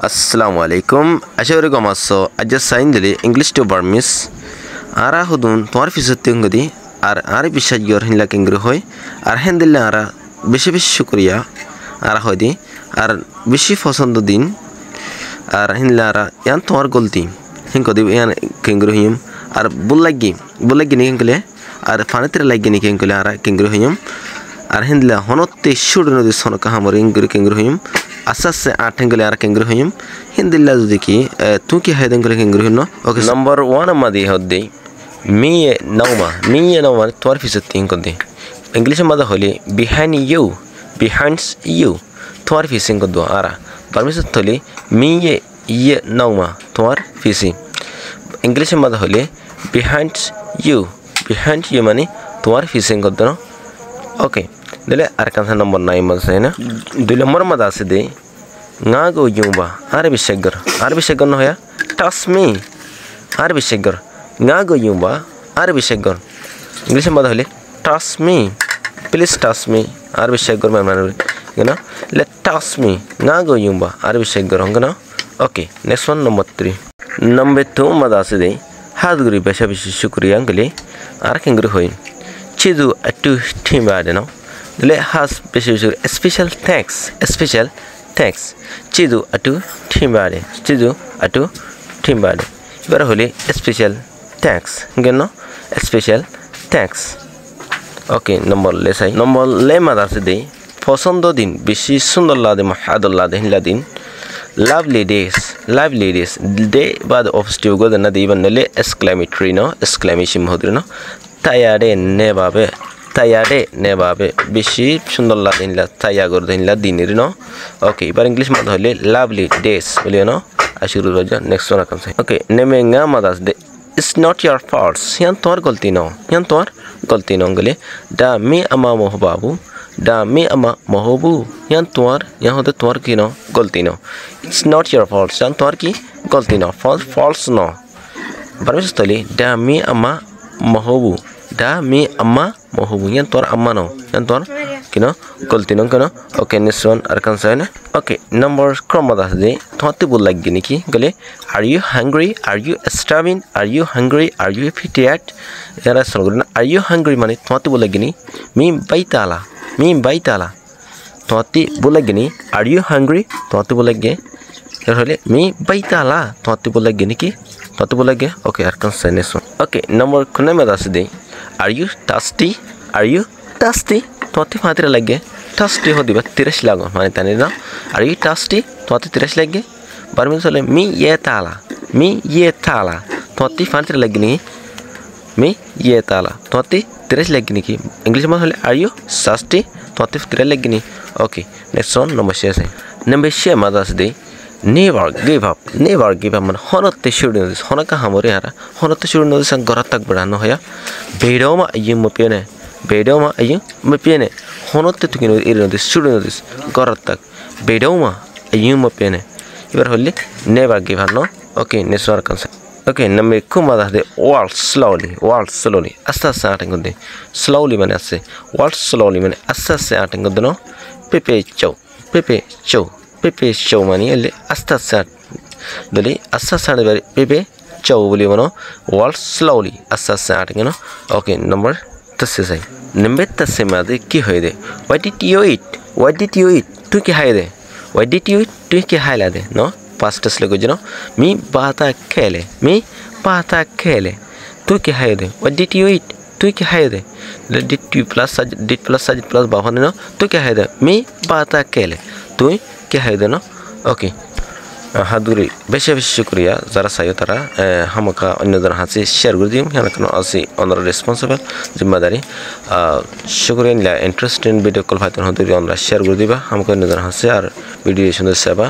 Assalamualaikum. Asyari gomaso aja sain dili English to Burmese. Ara hudun তোমার ফিসতে ngadi আর বিশ্বাস গর হিনলা কেঙ্গুর হয় আর হেন্দিল্লা আরা বেশি বেশি শুকরিয়া আর হয়দি আর বেশি পছন্দ দিন আর হিনলা আরা ইয়ান তোমার গলতি হিনকো দিব ইয়ান কেঙ্গুর হইম আর বুল্লাগি নি কেঙ্গুলে আর ফানেতে লাগি নি কেঙ্গুলে আরা কেঙ্গুর হইম আর হিনলা হনতে শুড় নদি Sonka হামর কেঙ্গুর হইম asase athengale ar kengru hoyim hindilla jodi ki tu ki haydengale kengru hinno okay number 1 amadi hodde me nauma twar fisat tin kodde english mada holi behind you twar fising koddo ara parmisat holi me ye nauma twar fisi english mada holi behind you mani twar fising koddo okay dile arkan number 9 masena dile mormada aside ngago yumba arabi shagar no hoya touch me arabi shagar ngago yumba arabi shagar english mada hole touch me please touch me arabi shagar man you know let touch me ngago yumba arabi shagar hongna okay next one number 3 number 2 mada aside hadguri besha beshi shukriya ngale ar kengru hoy chidu atu timba deno Let has special thanks. Chidu atu timbade. Ibar holi special thanks. Geno special thanks. Okay, number lesai. Number lema dase de. Posondo din bishi sundar lade mahadul lade hinladin. Lovely days. Day bad of stugo dana de even nele exclamatory no exclamation hodri no. Tayade nebabe bishi sundar la dinla tayagor dinla dinir no okay ibar english mad hole lovely days boliyo no ashuru roja next one kam sai okay neme nga madas de it's not your fault yan tor galti no ngale da me ama mohabu yan hode tor ki no galti no it's not your fault yan tor ki galti no false no barmis toli da me ama mohabu yan tor amma no yan tor kino galti no kano okay next one arkan sai na okay number kroma das de thoti bol lagni ki gale are you hungry are you starving are you hungry are you tired yara solgna are you hungry mane thoti bol lagni mi baitala thoti bol lagni are you hungry thoti bol lagge yar hole mi baitala thoti bol lagni ki thoti bol lagge okay arkan sai next one okay number khune das de Are you thirsty? Toti fatira lagge. Thirsty ho diba tirash lago mane tani na. Are you thirsty? Toti tirash lagge. Barmin sole mi ye tala. Toti fatira lagni. Mi ye tala. Toti tirash lagni ki. English ma sole are you thirsty? Toti tirash lagni. Okay. Next one number 6. Number 6 madas de. Never give up man honote shudnodis honaka hamore hara honote shudnodis sang goratak badano hoya bedoma ayum mapene honote tukino irinodis shudnodis goratak bedoma ayum mapene ibar holle never give up no okay next one kan okay namme kumada de walk slowly asta atengonde slowly mane ase walk slowly mane asta atengonde no pepe chow mani alle asta doli asta bari pepe chow boli mano walk slowly asta no okay number 10 number 10 made ki hoide what did you eat tu ki haide what did you eat tu ki hailade no past tense lego jino mi bata khele tu ki haide what did you eat tu ki haide did you plus subject plus bahane no tu ki haide mi bata khele tu কি হাইদে না ওকে হাদুরি বেশি শুকরিয়া যারা চাইও তারা হামকা অন্যদের হাতে share করে দিম হেন কেন আসি অনর রেসপন্সিবল জিম্মাদারি শুকরিয়া নিলা ইন্টারেস্টিং ভিডিও কল ফাইতন হাদুরি আমরা শেয়ার করে দিবা হামকা অন্যদের হাতে আর ভিডিও সুন্দর সেবা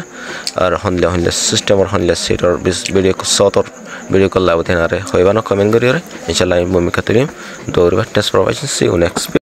আর হনলে সিস্টেমর হনলে সেটর ভিডিও সতর ভিডিও কল লাভ দেন আরে হইবা না কমেন্ট করিও ইনশাআল্লাহ আমি ভূমিকা তুলিম দৌড়বা টেস্ট প্রোভাইডেন্স সি ইউ নেক্সট